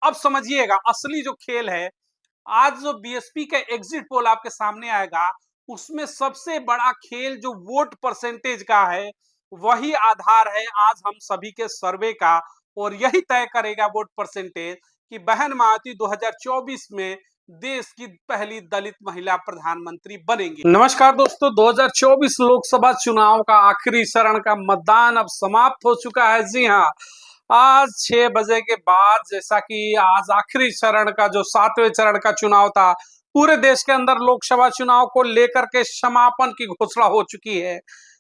अब समझिएगा असली जो खेल है। आज जो बीएसपी का एग्जिट पोल आपके सामने आएगा, उसमें सबसे बड़ा खेल जो वोट परसेंटेज का है, वही आधार है आज हम सभी के सर्वे का। और यही तय करेगा वोट परसेंटेज कि बहन मायावती 2024 में देश की पहली दलित महिला प्रधानमंत्री बनेंगी। नमस्कार दोस्तों, 2024 लोकसभा चुनाव का आखिरी चरण का मतदान अब समाप्त हो चुका है। जी हाँ, आज 6 बजे के बाद, जैसा कि आज आखिरी चरण का जो 7वें चरण का चुनाव था, पूरे देश के अंदर लोकसभा चुनाव को लेकर के समापन की घोषणा हो चुकी है।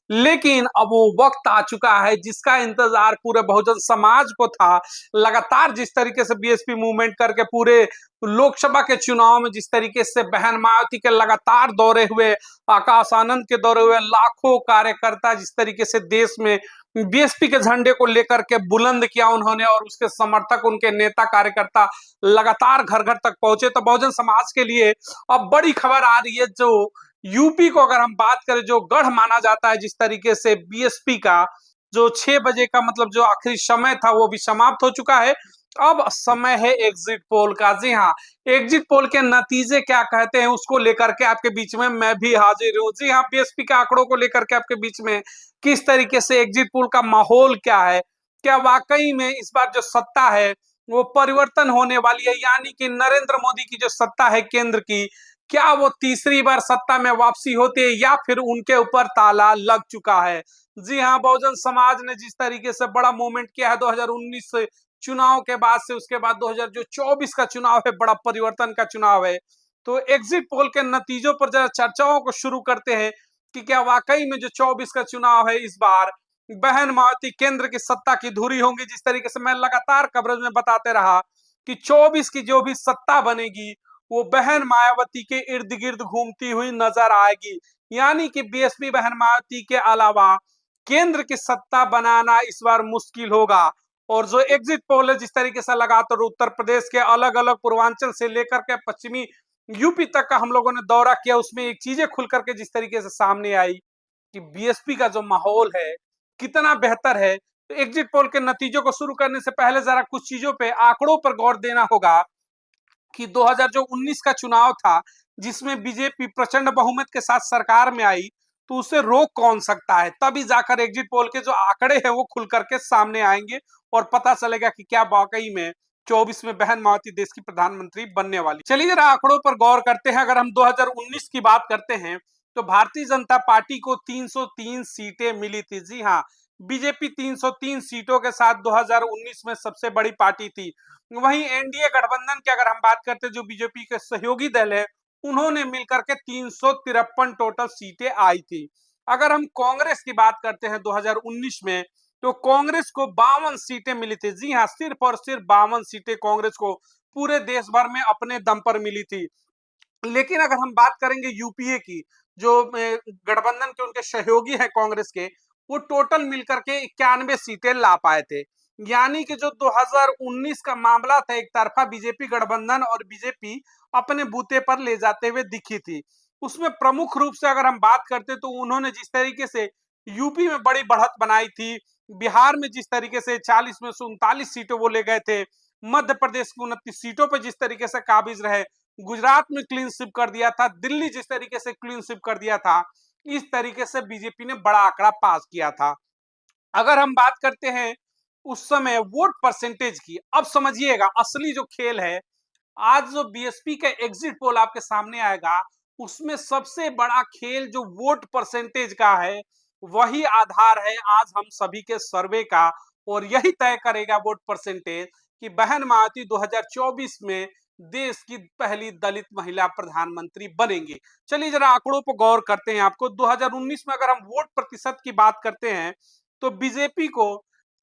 लेकिन अब वो वक्त आ चुका है जिसका इंतजार पूरे बहुजन समाज को था। लगातार जिस तरीके से बीएसपी मूवमेंट करके पूरे लोकसभा के चुनाव में जिस तरीके से बहन मायावती के लगातार दौरे हुए, आकाश आनंद के दौरे हुए, लाखों कार्यकर्ता जिस तरीके से देश में बीएसपी के झंडे को लेकर के बुलंद किया उन्होंने, और उसके समर्थक, उनके नेता कार्यकर्ता लगातार घर घर तक पहुंचे। तो बहुजन समाज के लिए अब बड़ी खबर आ रही है। जो यूपी को अगर हम बात करें, जो गढ़ माना जाता है जिस तरीके से बीएसपी का, जो 6 बजे का मतलब जो आखिरी समय था वो भी समाप्त हो चुका है। अब समय है एग्जिट पोल का। जी हाँ, एग्जिट पोल के नतीजे क्या कहते हैं उसको लेकर के आपके बीच में मैं भी हाजिर हूँ। जी हाँ, बीएसपी के आंकड़ों को लेकर के आपके बीच में किस तरीके से एग्जिट पोल का माहौल क्या है, क्या वाकई में इस बार जो सत्ता है वो परिवर्तन होने वाली है, यानी कि नरेंद्र मोदी की जो सत्ता है केंद्र की, क्या वो तीसरी बार सत्ता में वापसी होती है या फिर उनके ऊपर ताला लग चुका है। जी हाँ, बहुजन समाज ने जिस तरीके से बड़ा मूवमेंट किया है 2019 से चुनाव के बाद से, उसके बाद 2024 का चुनाव है, बड़ा परिवर्तन का चुनाव है। तो एग्जिट पोल के नतीजों पर जरा चर्चाओं को शुरू करते हैं कि क्या वाकई में जो 24 का चुनाव है इस बार बहन मायावती केंद्र की सत्ता की धुरी होंगी। जिस तरीके से मैं लगातार कवरेज में बताते रहा कि 24 की जो भी सत्ता बनेगी वो बहन मायावती के इर्द गिर्द घूमती हुई नजर आएगी, यानी कि बीएसपी बहन मायावती के अलावा केंद्र की सत्ता बनाना इस बार मुश्किल होगा। और जो एग्जिट पोल है जिस तरीके से लगातार उत्तर प्रदेश के अलग अलग पूर्वांचल से लेकर के पश्चिमी यूपी तक का हम लोगों ने दौरा किया, उसमें एक चीजें खुल करके जिस तरीके से सामने आई कि बीएसपी का जो माहौल है कितना बेहतर है। तो एग्जिट पोल के नतीजों को शुरू करने से पहले जरा कुछ चीजों पे, आंकड़ों पर गौर देना होगा कि 2019 का चुनाव था जिसमें बीजेपी प्रचंड बहुमत के साथ सरकार में आई, तो उसे रोक कौन सकता है। तभी जाकर एग्जिट पोल के जो आंकड़े हैं वो खुल करके सामने आएंगे और पता चलेगा कि क्या वाकई में 24 में बहन मायावती देश की प्रधानमंत्री बनने वाली। चलिए जरा आंकड़ों पर गौर करते हैं। अगर हम 2019 की बात करते हैं तो भारतीय जनता पार्टी को 303 सीटें मिली थी। जी हाँ, बीजेपी 303 सीटों के साथ 2019 में सबसे बड़ी पार्टी थी। वहीं एनडीए गठबंधन की अगर हम बात करते हैं, जो बीजेपी के सहयोगी दल है, उन्होंने मिलकर के 353 टोटल सीटें आई थी। अगर हम कांग्रेस की बात करते हैं 2019 में, तो कांग्रेस को 52 सीटें मिली थी। जी हाँ, सिर्फ और सिर्फ 52 सीटें कांग्रेस को पूरे देश भर में अपने दम पर मिली थी। लेकिन अगर हम बात करेंगे यूपीए की, जो गठबंधन के उनके सहयोगी हैं कांग्रेस के, वो टोटल मिलकर के 91 सीटें ला पाए थे। यानी कि जो 2019 का मामला था, एक तरफा बीजेपी गठबंधन और बीजेपी अपने बूते पर ले जाते हुए दिखी थी। उसमें प्रमुख रूप से अगर हम बात करते तो उन्होंने जिस तरीके से यूपी में बड़ी बढ़त बनाई थी, बिहार में जिस तरीके से 40 में से 39 सीटों वो ले गए थे, मध्य प्रदेश की 29 सीटों पर जिस तरीके से काबिज रहे, गुजरात में क्लीन स्वीप कर दिया था, दिल्ली जिस तरीके से क्लीन स्वीप कर दिया था, इस तरीके से बीजेपी ने बड़ा आंकड़ा पास किया था। अगर हम बात करते हैं उस समय वोट परसेंटेज की, अब समझिएगा असली जो खेल है। आज जो बीएसपी का एग्जिट पोल आपके सामने आएगा, उसमें सबसे बड़ा खेल जो वोट परसेंटेज का है, वही आधार है आज हम सभी के सर्वे का। और यही तय करेगा वोट परसेंटेज कि बहन मायावती 2024 में देश की पहली दलित महिला प्रधानमंत्री बनेंगी। चलिए जरा आंकड़ों पर गौर करते हैं। आपको 2019 में अगर हम वोट प्रतिशत की बात करते हैं तो बीजेपी को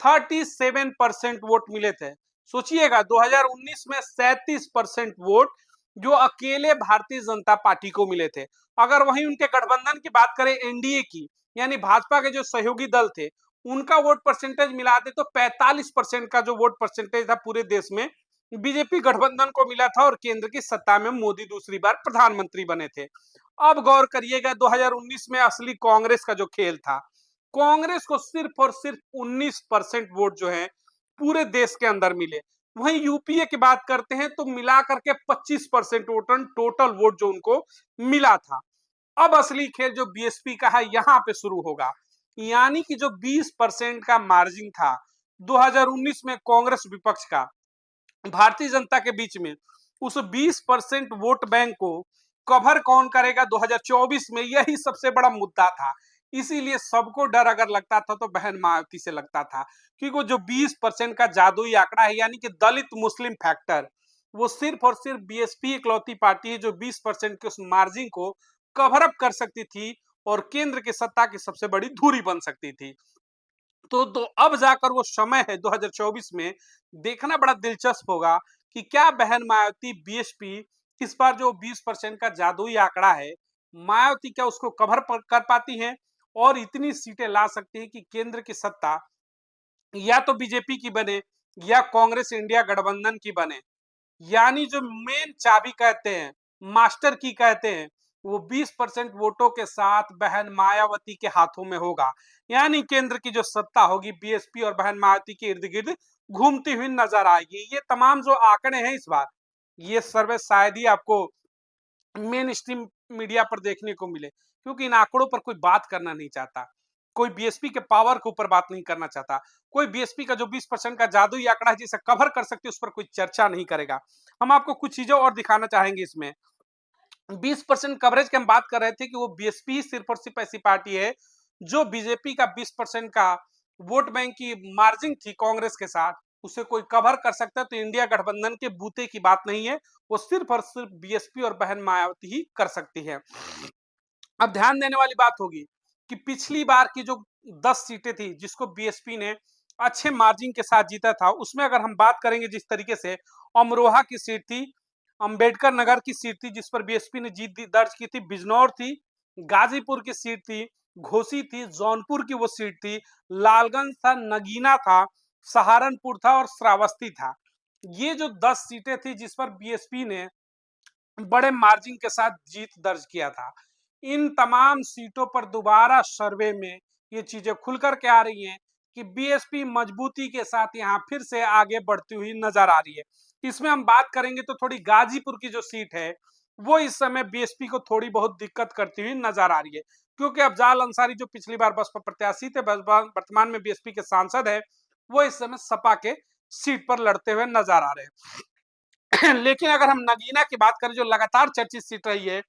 37% वोट मिले थे। सोचिएगा, 2019 में 37% वोट जो अकेले भारतीय जनता पार्टी को मिले थे। अगर वहीं उनके गठबंधन की बात करें, एनडीए की, यानी भाजपा के जो सहयोगी दल थे, उनका वोट परसेंटेज मिलाते तो 45% का जो वोट परसेंटेज था पूरे देश में बीजेपी गठबंधन को मिला था, और केंद्र की सत्ता में मोदी दूसरी बार प्रधानमंत्री बने थे। अब गौर करिएगा 2019 में असली कांग्रेस का जो खेल था, कांग्रेस को सिर्फ और सिर्फ 19% वोट जो है पूरे देश के अंदर मिले। वहीं यूपीए की बात करते हैं तो मिला करके 25% टोटल वोट जो उनको मिला था। अब असली खेल जो बीएसपी का है यहां पे शुरू होगा, यानी कि जो 20% का मार्जिन था 2019 में कांग्रेस विपक्ष का भारतीय जनता के बीच में, उस 20% वोट बैंक को कवर कौन करेगा 2024 में, यही सबसे बड़ा मुद्दा था। इसीलिए सबको डर अगर लगता था तो बहन मायावती से लगता था, क्योंकि वो जो 20% का जादुई आंकड़ा है, यानी कि दलित मुस्लिम फैक्टर, वो सिर्फ और सिर्फ बीएसपी इकलौती पार्टी है जो 20% के उस मार्जिन को कवर अप कर सकती थी और केंद्र की सत्ता की सबसे बड़ी धुरी बन सकती थी। तो अब जाकर वो समय है 2024 में, देखना बड़ा दिलचस्प होगा कि क्या बहन मायावती बीएसपी इस बार जो 20% का जादुई आंकड़ा है, मायावती क्या उसको कर पाती हैं और इतनी सीटें ला सकती हैं कि केंद्र की सत्ता या तो बीजेपी की बने या कांग्रेस इंडिया गठबंधन की बने। यानी जो मेन चाबी कहते हैं, मास्टर की कहते हैं, वो 20% वोटों के साथ बहन मायावती के हाथों में होगा। यानी केंद्र की जो सत्ता होगी बीएसपी और बहन मायावती के इर्द गिर्द घूमती हुई नजर आएगी। ये तमाम जो आंकड़े हैं इस बार, ये सर्वे शायद ही आपको मेन स्ट्रीम मीडिया पर देखने को मिले, क्योंकि इन आंकड़ों पर कोई बात करना नहीं चाहता, कोई बीएसपी के पावर के ऊपर बात नहीं करना चाहता, कोई बीएसपी का जो 20% का जादुई आंकड़ा है जिसे कवर कर सकती है उस पर कोई चर्चा नहीं करेगा। हम आपको कुछ चीजें और दिखाना चाहेंगे इसमें। 20% कवरेज की हम बात कर रहे थे कि वो बीएसपी सिर्फ और सिर्फ ऐसी पार्टी है जो बीजेपी का 20% का वोट बैंक की मार्जिन थी कांग्रेस के साथ, उसे कोई कवर कर सकता है, तो इंडिया गठबंधन के बूते की बात नहीं है, वो सिर्फ और सिर्फ बीएसपी और बहन मायावती ही कर सकती है। अब ध्यान देने वाली बात होगी कि पिछली बार की जो 10 सीटें थी जिसको बीएसपी ने अच्छे मार्जिन के साथ जीता था, उसमें अगर हम बात करेंगे जिस तरीके से अमरोहा की सीट थी, अंबेडकर नगर की सीट थी जिस पर बीएसपी ने जीत दर्ज की थी, बिजनौर थी, गाजीपुर की सीट थी, घोसी थी, जौनपुर की वो सीट थी, लालगंज था, नगीना था, सहारनपुर था और श्रावस्ती था। ये जो 10 सीटें थी जिस पर बीएसपी ने बड़े मार्जिन के साथ जीत दर्ज किया था, इन तमाम सीटों पर दोबारा सर्वे में ये चीजें खुलकर के आ रही हैं कि बीएसपी मजबूती के साथ यहाँ फिर से आगे बढ़ती हुई नजर आ रही है। इसमें हम बात करेंगे तो थोड़ी गाजीपुर की जो सीट है वो इस समय बीएसपी को थोड़ी बहुत दिक्कत करती हुई नजर आ रही है, क्योंकि अफजाल अंसारी जो पिछली बार बसपा प्रत्याशी थे, वर्तमान में बीएसपी के सांसद है, वो इस समय सपा के सीट पर लड़ते हुए नजर आ रहे हैं। लेकिन अगर हम नगीना की बात करें जो लगातार चर्चित सीट रही है,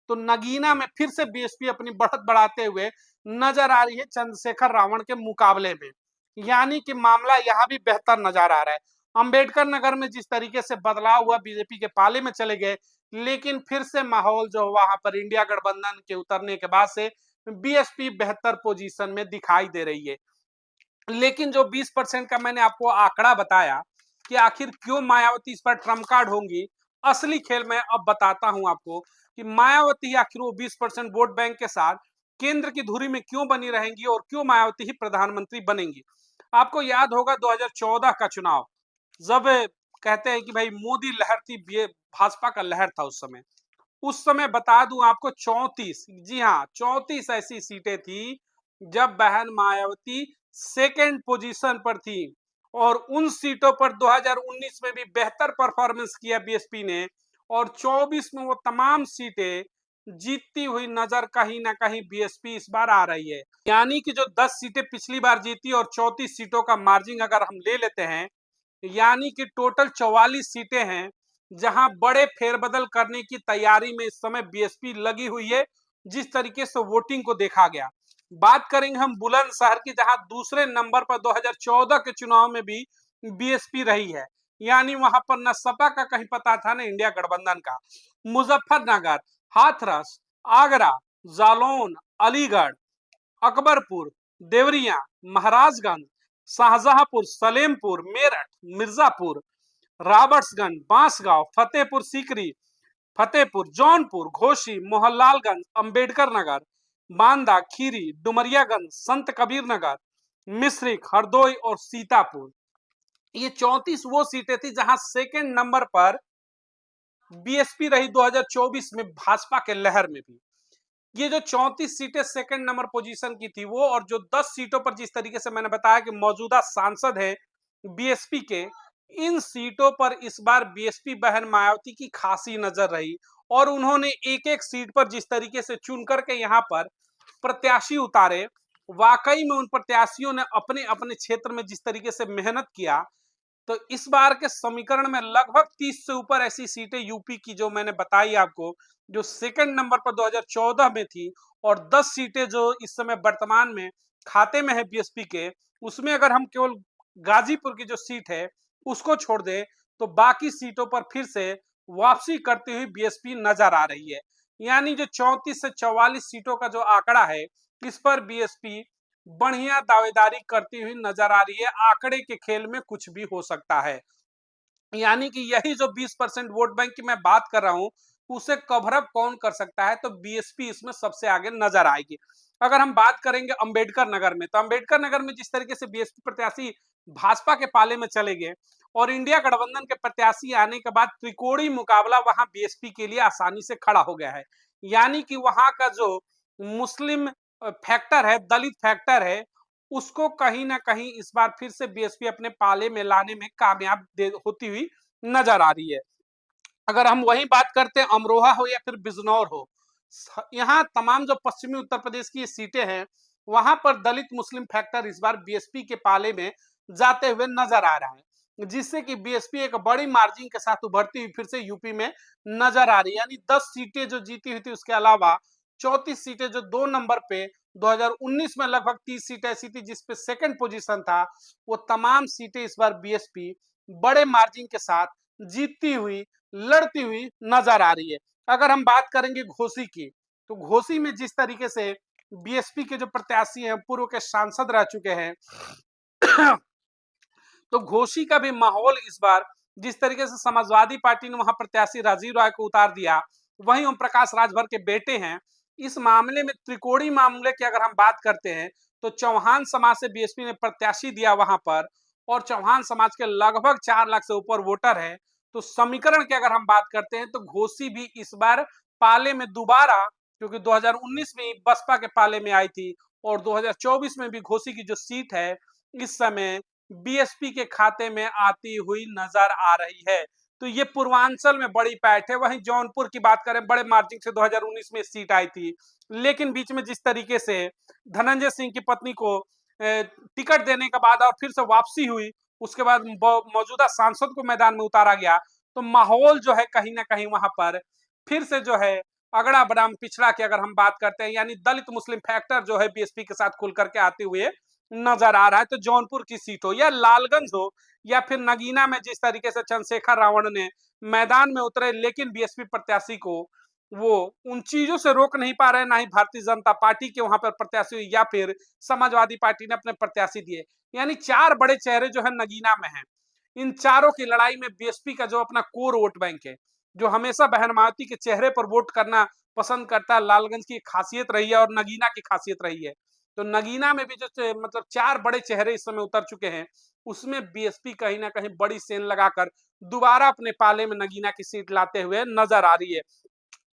तो नगीना में फिर से बीएसपी अपनी बढ़त बढ़ाते हुए नजर आ रही है चंद्रशेखर रावण के मुकाबले में, यानी कि मामला यहाँ भी बेहतर नजर आ रहा है। अंबेडकर नगर में जिस तरीके से बदलाव हुआ, बीजेपी के पाले में चले गए, लेकिन फिर से माहौल जो वहां पर इंडिया गठबंधन के उतरने के बाद से बीएसपी बेहतर पोजीशन में दिखाई दे रही है। लेकिन जो 20% का मैंने आपको आंकड़ा बताया कि आखिर क्यों मायावती इस पर ट्रम्प कार्ड होंगी, असली खेल मैं अब बताता हूं आपको कि मायावती आखिर वो 20% वोट बैंक के साथ केंद्र की धुरी में क्यों बनी रहेंगी और क्यों मायावती ही प्रधानमंत्री बनेंगी। आपको याद होगा 2014 का चुनाव, जब कहते हैं कि भाई मोदी लहर थी, भाजपा का लहर था उस समय बता दूं आपको 34, जी हाँ 34 ऐसी सीटें थी जब बहन मायावती सेकेंड पोजीशन पर थी, और उन सीटों पर 2019 में भी बेहतर परफॉर्मेंस किया बीएसपी ने, और 24 में वो तमाम सीटें जीतती हुई नजर कहीं ना कहीं बीएसपी इस बार आ रही है। यानी कि जो 10 सीटें पिछली बार जीती और 34 सीटों का मार्जिन अगर हम ले लेते हैं, यानी कि टोटल 44 सीटें हैं जहां बड़े फेरबदल करने की तैयारी में इस समय बीएसपी लगी हुई है, जिस तरीके से वोटिंग को देखा गया। बात करेंगे हम बुलंदशहर की, जहां दूसरे नंबर पर 2014 के चुनाव में भी बीएसपी रही है, यानी वहां पर न सपा का कहीं पता था न इंडिया गठबंधन का। मुजफ्फरनगर, हाथरस, आगरा, जालौन, अलीगढ़, अकबरपुर, देवरिया, महाराजगंज, शाहजहांपुर, सलेमपुर, मेरठ, मिर्जापुर, रॉबर्ट्सगंज, बांसगांव, फतेहपुर सीकरी, फतेहपुर, जौनपुर, घोसी, मोहनलालगंज, अंबेडकर नगर, बांदा, खीरी, डुमरियागंज, संत कबीर नगर, मिश्रिख, हरदोई और सीतापुर। ये 34 वो सीटें थी जहां सेकेंड नंबर पर बीएसपी रही 2024 में भाजपा के लहर में भी। ये जो 34 सीटें सेकंड नंबर पोजीशन की थी वो, और जो 10 सीटों पर जिस तरीके से मैंने बताया कि मौजूदा सांसद है बीएसपी के, इन सीटों पर इस बार बीएसपी बहन मायावती की खासी नजर रही और उन्होंने एक एक सीट पर जिस तरीके से चुन करके यहाँ पर प्रत्याशी उतारे, वाकई में उन प्रत्याशियों ने अपने अपने क्षेत्र में जिस तरीके से मेहनत किया, तो इस बार के समीकरण में लगभग 30 से ऊपर ऐसी सीटें यूपी की जो मैंने बताई आपको, जो सेकंड नंबर पर 2014 में थी, और 10 सीटें जो इस समय वर्तमान में खाते में है बीएसपी के, उसमें अगर हम केवल गाजीपुर की जो सीट है उसको छोड़ दें तो बाकी सीटों पर फिर से वापसी करती हुई बीएसपी नजर आ रही है। यानी जो 34 से 44 सीटों का जो आंकड़ा है, इस पर बीएसपी बढ़िया दावेदारी करती हुई नजर आ रही है। आंकड़े के खेल में कुछ भी हो सकता है, यानी कि यही जो 20% वोट बैंक की मैं बात कर रहा हूं, उसे कवर अप कौन कर सकता है, तो बीएसपी इसमें सबसे आगे नजर आएगी। अगर हम बात करेंगे अंबेडकर नगर में, तो अंबेडकर नगर में जिस तरीके से बीएसपी प्रत्याशी भाजपा के पाले में चले गए और इंडिया गठबंधन के प्रत्याशी आने के बाद त्रिकोणीय मुकाबला वहां बीएसपी के लिए आसानी से खड़ा हो गया है। यानी कि वहां का जो मुस्लिम फैक्टर है, दलित फैक्टर है, उसको कहीं ना कहीं इस बार फिर से बीएसपी अपने पाले में लाने में कामयाब होती हुई नजर आ रही है। अगर हम वही बात करते हैं अमरोहा हो या फिर बिजनौर हो, यहाँ तमाम जो पश्चिमी उत्तर प्रदेश की सीटें हैं, वहां पर दलित मुस्लिम फैक्टर इस बार बीएसपी के पाले में जाते हुए नजर आ रहा है, जिससे कि बीएसपी एक बड़ी मार्जिन के साथ उभरती हुई फिर से यूपी में नजर आ रही है। यानी 10 सीटें जो जीती हुई थी, उसके अलावा 34 सीटें जो 2 नंबर पे 2019 में लगभग 30 सीटें ऐसी थी जिसपे सेकंड पोजीशन था, वो तमाम सीटें इस बार बीएसपी बड़े मार्जिन के साथ जीतती हुई, लड़ती हुई नजर आ रही है। अगर हम बात करेंगे घोसी की, तो घोसी में जिस तरीके से बीएसपी के जो प्रत्याशी हैं, पूर्व के सांसद रह चुके हैं, तो घोसी का भी माहौल इस बार जिस तरीके से समाजवादी पार्टी ने वहां प्रत्याशी राजीव राय को उतार दिया, वहीं ओम प्रकाश राजभर के बेटे हैं। इस मामले में त्रिकोणीय मामले की अगर हम बात करते हैं, तो चौहान समाज से बीएसपी ने प्रत्याशी दिया वहां पर, और चौहान समाज के लगभग 4 लाख से ऊपर वोटर है। तो समीकरण की अगर हम बात करते हैं, तो घोसी भी इस बार पाले में दोबारा, क्योंकि 2019 में बसपा के पाले में आई थी और 2024 में भी घोसी की जो सीट है इस समय बीएसपी के खाते में आती हुई नजर आ रही है। तो ये पूर्वांचल में बड़ी पैठ है। वहीं जौनपुर की बात करें, बड़े मार्जिन से 2019 में सीट आई थी, लेकिन बीच में जिस तरीके से धनंजय सिंह की पत्नी को टिकट देने के बाद और फिर से वापसी हुई, उसके बाद मौजूदा सांसद को मैदान में उतारा गया, तो माहौल जो है कहीं ना कहीं वहां पर फिर से जो है अगड़ा बदाम पिछड़ा की अगर हम बात करते हैं, यानी दलित मुस्लिम फैक्टर जो है बीएसपी के साथ खुल करके आते हुए नजर आ रहा है। तो जौनपुर की सीट हो या लालगंज हो या फिर नगीना में जिस तरीके से चंद्रशेखर रावण ने मैदान में उतरे, लेकिन बीएसपी प्रत्याशी को वो उन चीजों से रोक नहीं पा रहे, ना ही भारतीय जनता पार्टी के वहां पर प्रत्याशी या फिर समाजवादी पार्टी ने अपने प्रत्याशी दिए। यानी 4 बड़े चेहरे जो है नगीना में हैं। इन चारों की लड़ाई में बीएसपी का जो अपना कोर वोट बैंक है, जो हमेशा बहन मायावती के चेहरे पर वोट करना पसंद करता है, लालगंज की खासियत रही है और नगीना की खासियत रही है। तो नगीना में भी जो मतलब 4 बड़े चेहरे इस समय उतर चुके हैं, उसमें बीएसपी कहीं ना कहीं बड़ी सेन लगाकर दोबारा अपने पाले में नगीना की सीट लाते हुए नजर आ रही है।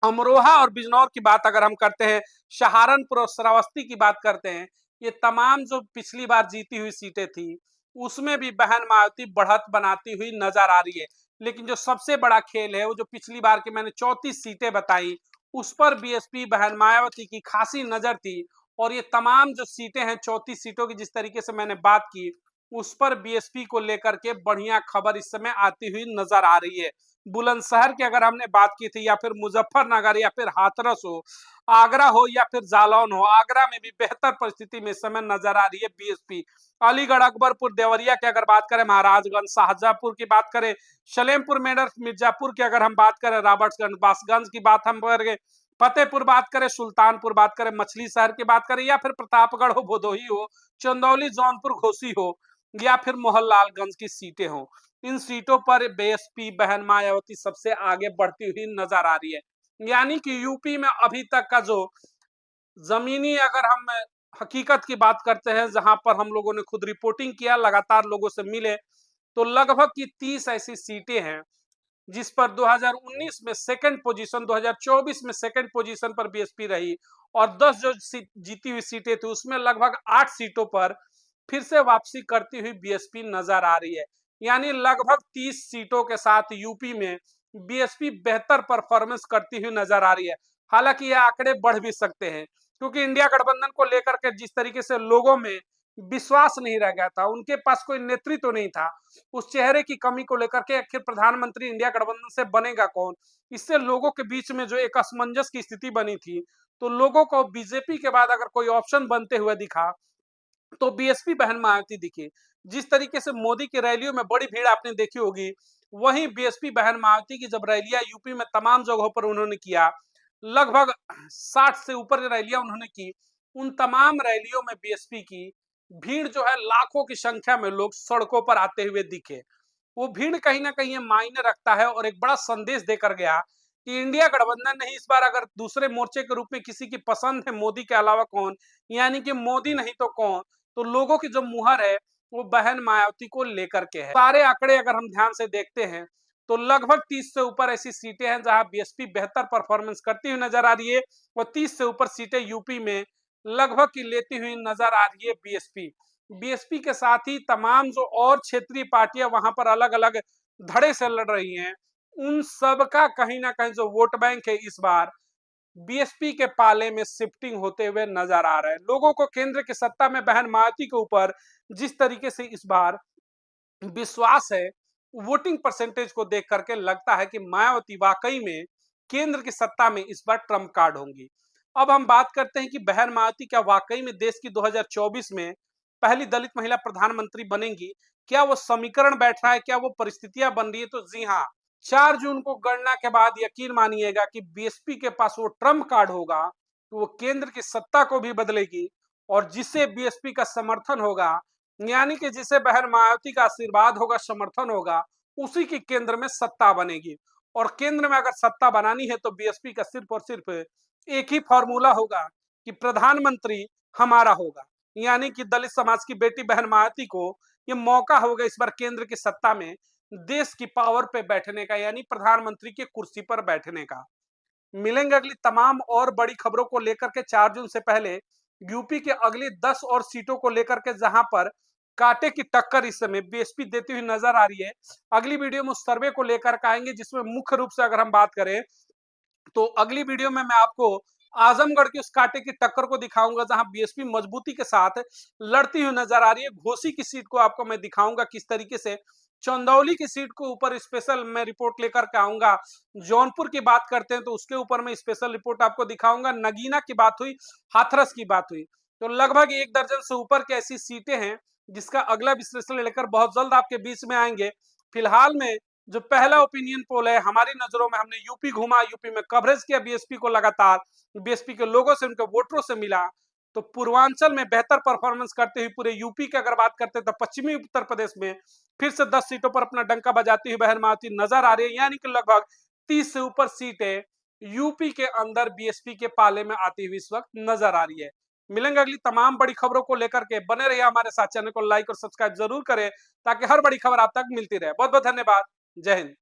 अमरोहा और बिजनौर की बात अगर हम करते हैं, सहारनपुर और श्रावस्ती की बात करते हैं, ये तमाम जो पिछली बार जीती हुई सीटें थी, उसमें भी बहन मायावती बढ़त बनाती हुई नजर आ रही है। लेकिन जो सबसे बड़ा खेल है, वो जो पिछली बार की मैंने 34 सीटें बताई, उस पर बीएसपी बहन मायावती की खासी नजर थी। और ये तमाम जो सीटें हैं, 34 सीटों की जिस तरीके से मैंने बात की, उस पर बीएसपी को लेकर के बढ़िया खबर इस समय आती हुई नजर आ रही है। बुलंदशहर की अगर हमने बात की थी, या फिर मुजफ्फरनगर या फिर हाथरस हो, आगरा हो या फिर जालौन हो, आगरा में भी बेहतर परिस्थिति में इस समय नजर आ रही है बीएसपी। अलीगढ़, अकबरपुर, देवरिया की अगर बात करें, महाराजगंज, शाहजहांपुर की बात करें, सलेमपुर, मेरठ, मिर्जापुर की अगर हम बात करें, रॉबर्ट्सगंज, बासगंज की बात हम करें, फतेहपुर बात करें, सुल्तानपुर बात करें, मछली शहर की बात करें, या फिर प्रतापगढ़ हो, भदोही हो, चंदौली, जौनपुर, घोसी हो, या फिर मोहनलालगंज की सीटें हो, इन सीटों पर बीएसपी बहन मायावती सबसे आगे बढ़ती हुई नजर आ रही है। यानी कि यूपी में अभी तक का जो जमीनी अगर हम हकीकत की बात करते हैं, जहां पर हम लोगों ने खुद रिपोर्टिंग किया, लगातार लोगों से मिले, तो लगभग की 30 ऐसी सीटें हैं जिस पर 2019 में सेकंड पोजीशन, 2024 में सेकंड पोजीशन पर बीएसपी रही, और 10 जो जीती हुई सीटें थी, उसमें लगभग 8 सीटों पर फिर से वापसी करती हुई बीएसपी नजर आ रही है। यानी लगभग 30 सीटों के साथ यूपी में बीएसपी बेहतर परफॉर्मेंस करती हुई नजर आ रही है। हालांकि ये आंकड़े बढ़ भी सकते हैं, क्योंकि इंडिया गठबंधन को लेकर के जिस तरीके से लोगों में विश्वास नहीं रह गया था, उनके पास कोई नेतृत्व तो नहीं था, उस चेहरे की कमी को लेकर के आखिर प्रधानमंत्री इंडिया गठबंधन से बनेगा कौन, इससे लोगों के बीच में जो एक असमंजस की स्थिति बनी थी, तो लोगों को बीजेपी के बाद अगर कोई ऑप्शन बनते हुए दिखा तो बीएसपी बहन मायावती दिखी। जिस तरीके से मोदी की रैलियों में बड़ी भीड़ आपने देखी होगी, वहीं बीएसपी बहन मायावती की जब रैलियां यूपी में तमाम जगहों पर उन्होंने किया, लगभग 60 से ऊपर रैलियां उन्होंने की, उन तमाम रैलियों में बीएसपी की भीड़ जो है लाखों की संख्या में लोग सड़कों पर आते हुए दिखे। वो भीड़ कहीं ना कहीं मायने रखता है और एक बड़ा संदेश देकर गया कि इंडिया गठबंधन नहीं, इस बार अगर दूसरे मोर्चे के रूप में किसी की पसंद है मोदी के अलावा कौन, यानी कि मोदी नहीं तो कौन, तो लोगों की जो मुहर है वो बहन मायावती को लेकर के है। सारे आंकड़े अगर हम ध्यान से देखते हैं तो लगभग 30 से ऊपर ऐसी सीटें हैं जहां बीएसपी बेहतर परफॉर्मेंस करती हुई नजर आ रही है, और 30 से ऊपर सीटें यूपी में लगभग की लेती हुई नजर आ रही है बीएसपी। बीएसपी के साथ ही तमाम जो और क्षेत्रीय पार्टियां वहां पर अलग अलग धड़े से लड़ रही हैं, उन सब का कहीं ना कहीं जो वोट बैंक है इस बार बीएसपी के पाले में शिफ्टिंग होते हुए नजर आ रहा है। लोगों को केंद्र की सत्ता में बहन मायावती के ऊपर जिस तरीके से इस बार विश्वास है, वोटिंग परसेंटेज को देख करके लगता है कि मायावती वाकई में केंद्र की सत्ता में इस बार ट्रम्प कार्ड होंगी। अब हम बात करते हैं कि बहन मायावती क्या वाकई में देश की 2024 में पहली दलित महिला प्रधानमंत्री बनेंगी? क्या वो समीकरण बैठ रहा है, क्या वो परिस्थितियां बन रही है? तो जी हाँ, 4 जून को गणना के बाद यकीन मानिएगा कि बीएसपी के पास वो ट्रम्प कार्ड होगा, तो वो केंद्र की सत्ता को भी बदलेगी, और जिसे बीएसपी का समर्थन होगा, यानी कि जिसे बहन मायावती का आशीर्वाद होगा, समर्थन होगा, उसी की केंद्र में सत्ता बनेगी। और केंद्र में अगर सत्ता बनानी है तो बीएसपी का सिर्फ और सिर्फ एक ही फॉर्मूला होगा कि प्रधानमंत्री हमारा होगा, यानी कि दलित समाज की बेटी बहन मायावती को ये मौका होगा इस बार केंद्र की सत्ता में देश की पावर पे बैठने का, यानी प्रधानमंत्री की कुर्सी पर बैठने का। मिलेंगे अगली तमाम और बड़ी खबरों को लेकर के 4 जून से पहले यूपी के अगली 10 और सीटों को लेकर के, जहां पर कांटे की टक्कर इस समय बीएसपी देती हुई नजर आ रही है। अगली वीडियो में उस सर्वे को लेकर के आएंगे, जिसमें मुख्य रूप से अगर हम बात करें तो अगली वीडियो में मैं आपको आजमगढ़ की उस कांटे की टक्कर को दिखाऊंगा जहां बीएसपी मजबूती के साथ लड़ती हुई नजर आ रही है। घोसी की सीट को आपको मैं दिखाऊंगा किस तरीके से, चंदौली की सीट को ऊपर स्पेशल मैं रिपोर्ट लेकर के आऊंगा। जौनपुर की बात करते हैं तो उसके ऊपर मैं स्पेशल रिपोर्ट आपको दिखाऊंगा। नगीना की बात हुई, हाथरस की बात हुई, तो लगभग 1 दर्जन से ऊपर की ऐसी सीटें हैं जिसका अगला विश्लेषण लेकर बहुत जल्द आपके बीच में आएंगे। फिलहाल में जो पहला ओपिनियन पोल है हमारी नजरों में, हमने यूपी घूमा, यूपी में कवरेज किया बीएसपी को लगातार, बीएसपी के लोगों से, उनके वोटरों से मिला, तो पूर्वांचल में बेहतर परफॉर्मेंस करते हुए पूरे यूपी की अगर बात करते हैं तो पश्चिमी उत्तर प्रदेश में फिर से 10 सीटों पर अपना डंका बजाती हुई बहन मायावती नजर आ रही है, यानी कि लगभग 30 से ऊपर सीटें यूपी के अंदर बीएसपी के पाले में आती हुई इस वक्त नजर आ रही है। मिलेंगे अगली तमाम बड़ी खबरों को लेकर के, बने रहिए हमारे साथ, चैनल को लाइक और सब्सक्राइब जरूर करें ताकि हर बड़ी खबर आप तक मिलती रहे। बहुत बहुत धन्यवाद। जय हिंद।